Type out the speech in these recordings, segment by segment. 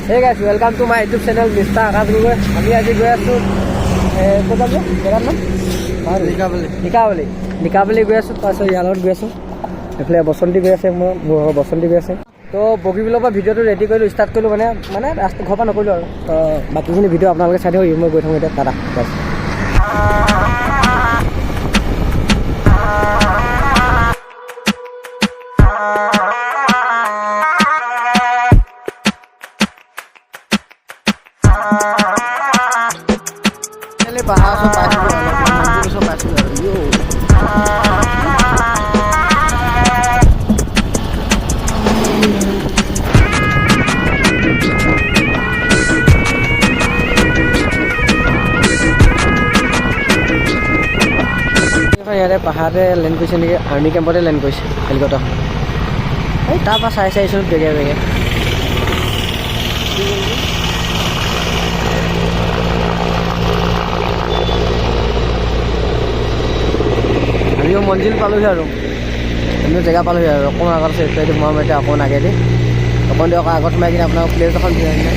Hey guys, welcome to my YouTube channel Mr. Akash Gogoi. আমি আজি গৈ আছো ক'ত যাব জেগাৰ নাম নিকাবলি গৈ আছো তাৰপিছত ইয়াৰ লগত গৈ আছো এইফালে বসন্তী গৈ আছে মোৰ বসন্তী গৈ আছে তো বগীবিলৰ পৰা ভিডিঅ'টো ৰেডি কৰিলোঁ ষ্টাৰ্ট কৰিলোঁ মানে ৰাস্তা ঘৰৰ পৰা নকৰিলোঁ আৰু তো বাকীখিনি ভিডিঅ' আপোনালোকে চাই থাকিব মই গৈ থাকোঁ এতিয়া টাটা বাছ পাহাৰ চব পাইছোঁ পাইছোঁ ইয়াতে পাহাৰতে লেণ্ড কৰিছে নেকি আৰ্মি কেম্পতে লেণ্ড কৰিছে হেলিকপ্টাৰ এই তাৰপৰা চাই আহিছোঁ বেগে আমিও মঞ্জিল পালোহি আৰু আমিও জেগা পালোহি আৰু অকণমান আগত আছে এইটো মই এতিয়া অকণমান আগেদি অকণ দিয়ক আগত সোমাই কিনে আপোনাৰ প্লেচ এখন দি আহিলে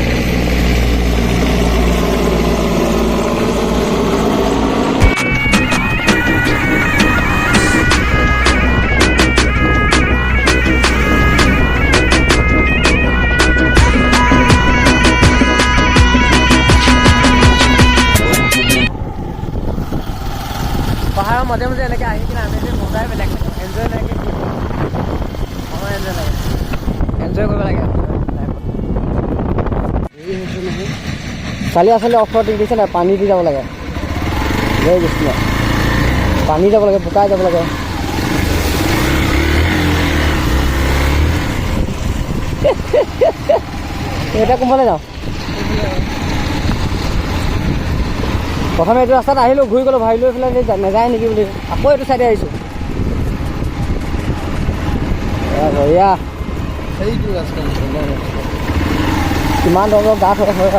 পাহাৰৰ মাজে মাজে এনেকৈ আহি কিনে আমি যে মজাই বেলেগ লাগে এনজয় লাগে আমাৰ এনজয় লাগে এনজয় কৰিব লাগে কালি আচলতে অফ ৰ'ডিং দিছে নাই পানী দি যাব লাগে লৈ গৈছিল পানী যাব লাগে বোকাই যাব লাগে এতিয়া কোনফালে যাওঁ প্ৰথমে এইটো ৰাস্তাত আহিলোঁ ঘূৰি গ'লোঁ ভাবিলোঁ এইফালে নাযায় নেকি বুলি আকৌ এইটো চাইডে আহিছোঁ বঢ়িয়া সেইটো ৰাস্তা কিমান ধৰণৰ গাঁত হয়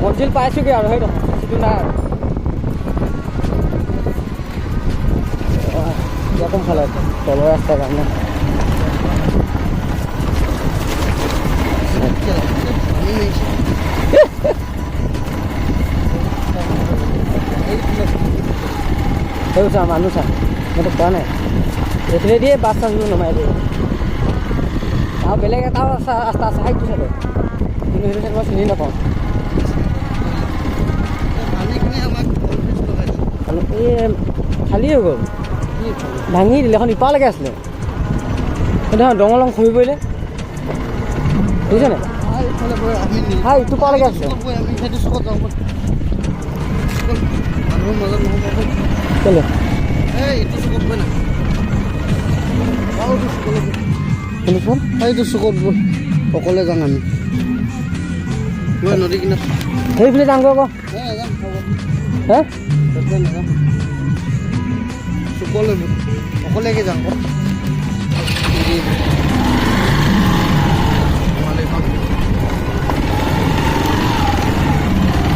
মঞ্জিল পাইছোঁগৈ আৰু সেইটো বেছিটো নাই আৰু কোনফালে তলৰ ৰাস্তাৰ কাৰণে সেই চা মানুহ চা মইতো কোৱা নাই এইফালে দিয়ে বাছ চাছবোৰ নমাই দিয়ে আৰু বেলেগ এটাও ৰাস্তা আছে সেইটো চাইডে কিন্তু সেইটো চাইড মই চিনি নাপাওঁ এই খালী হৈ গ'ল ভাঙি দিলে এখন ইপাৰলৈকে আছিলে সেইটো দঙলং খহি পৰিলে বুজিছে নাই হয় ইটো পাৰলৈকে আছে কেলে শুনিছোন এইটো চুকত অকলে যাম আমি মই নদী কিনাৰত সেইফালে যামগৈ আকৌ হে চুকলৈ অকলেকে যাম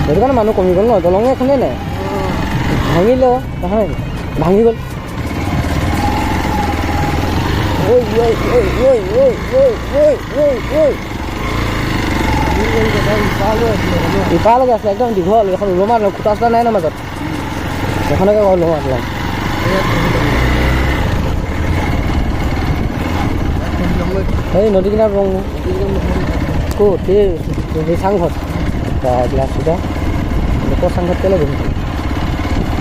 সেইটো কাৰণে মানুহ কমি গ'ল ন দলং এখনেই নাই ভাঙিলে নহয় ভাঙি গ'ল ইপাৰলৈকে আছিলে একদম দীঘল এখন ওলমাত খুটা চুটা নাই ন মাজত এখনকে কয় ওলমাত লাগ এই নদী কিনাৰত ৰং ক'ত এই চাংঘৰত গ্লাছ দুটা লোকৰ চাংঘৰত কেলৈ বহিছোঁ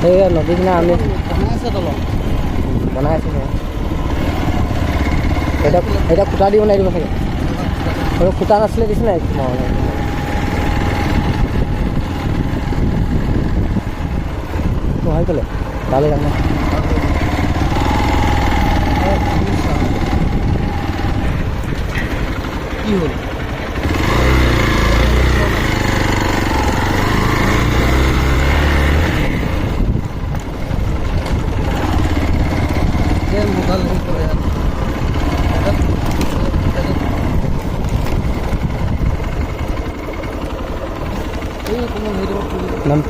সেই নদী কিনাৰ আমি বনাই আছোঁ এতিয়া খুটা দি বনাই দিব চাগে আৰু খুটা নাছিলে দিছে নাই হৈ গ'লে তালৈ যাম কি হ'ল নাম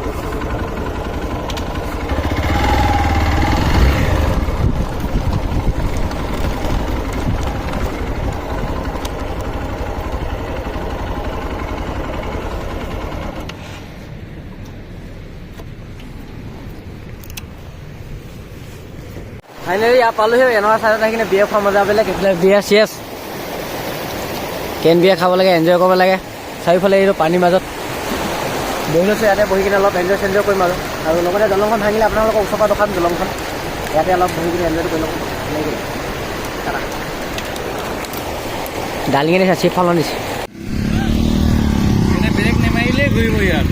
ফাইনেলি ইয়াত পালোহি এনেকুৱা চাইডত আহি কিনে বিয়াৰ খোৱা মজা বেলেগ এইফালে বিয়াৰ চিয়েছ কেন বিয়াৰ খাব লাগে এনজয় কৰিব লাগে চাৰিওফালে এইটো পানীৰ মাজত বহি লৈছোঁ ইয়াতে বহি কিনে অলপ এনজয় কৰিম আৰু লগতে দলংখন ভাঙিলে আপোনালোকৰ ওচৰৰ পৰা দেখাম দলংখন ইয়াতে অলপ বহি কিনে এনজয় কৰি ল'ম ডালি কিনে চাচি ফল দিছে ব্ৰেক নেমাৰিলে ঘূৰিব ইয়াত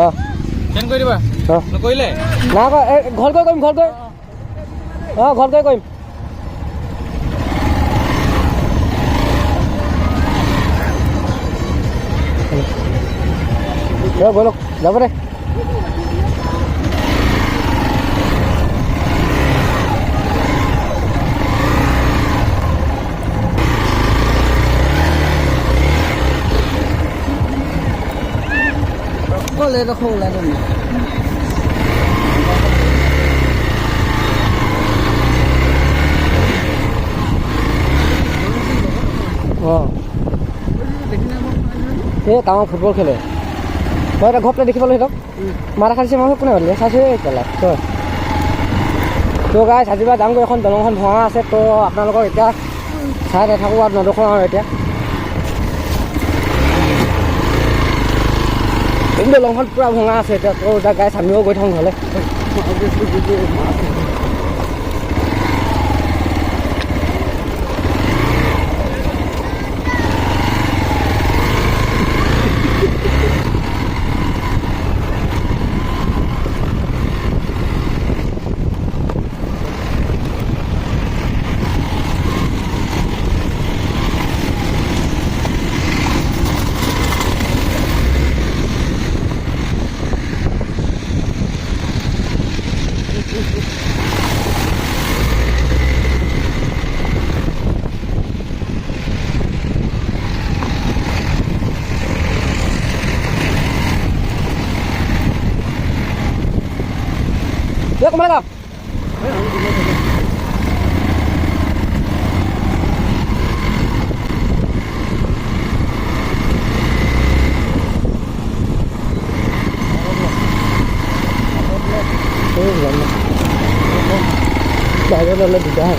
অঁ কেন কৰি দিবা নকৰিলে নাই কৰা ঘৰত গৈ কৰিম ঘৰত গৈ অঁ ঘৰত গৈ কৰিম গৈ লওক যাব দে boleh dah kau lah ni. Oh. Ini kamu football खेले. Kau ada gop lagi football itu? Marah kali semua aku ni, saya sih kalah. So guys, আজি বা যাম গৈ এখন দলংখন ভঙা আছে তো আপোনালোকক এতিয়া চাই নাথাকোঁ আৰু নেদেখোঁ আৰু এতিয়া দলংখন পুৰা ভঙা আছে এতিয়া তো এতিয়া গাইছ আমিও গৈ থাকোঁ ঘৰলৈ Yuk kemana kau? Saya dah lebih dah.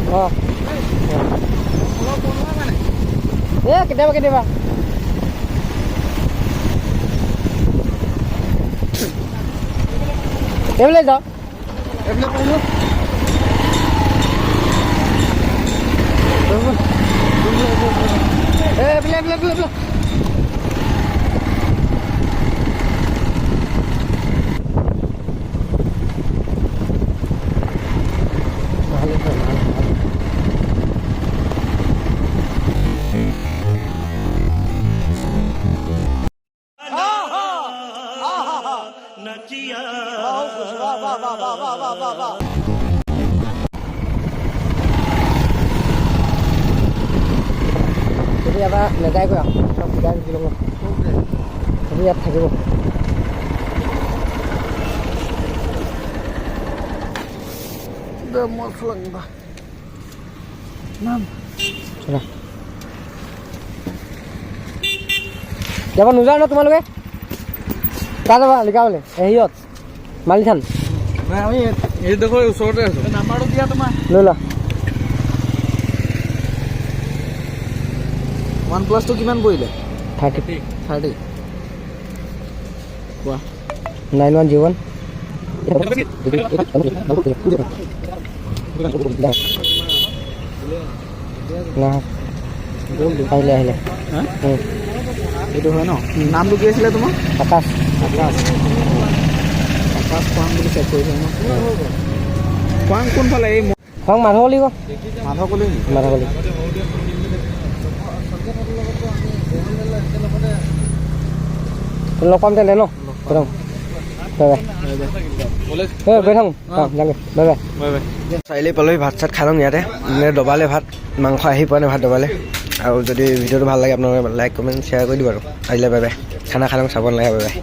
Oh. Ya, kita pakai dia, Pak. Ya boleh dah. Ya boleh dulu. Boleh. Jadi apa nagai ko ya? Sab nagai kilo ko. Jadi ya thakibo. Da moslang ba. Nam. Chala. Jaba nujar na তোমালোকে? কাটা বা লিখা বলে এহিয়ত মালিথান নাই আমি এই দেখো ওচৰতে আছো নাম্বাৰটো দিয়া তোমাৰ লৈ লা OnePlus টো কিমান পৰিলে 30 কোৱা 9101 না আহিলে হা এইটো হয় ন নামটো কি আছিলে তোমাৰ আকাশ খোৱাং বুলি চেক কৰিছে ন খোৱাং কোনফালে এই খোৱাং মাধৱকলি ক মাধৱকলি লগ পাম তেনে ন গৈ থাকোঁ যাওঁগৈ বাই বাই বাই বাই চাৰিআলি পালোহি ভাত চাত খাই লওঁ ইয়াতে দবালে ভাত মাংস আহি পোৱা নাই ভাত দবালে আৰু যদি ভিডিঅ'টো ভাল লাগে আপোনালোকে লাইক কমেণ্ট শ্বেয়াৰ কৰি দিব আৰু আহিলে বাই বাই খানা খাই লওঁ চাব নালাগে বাই বাই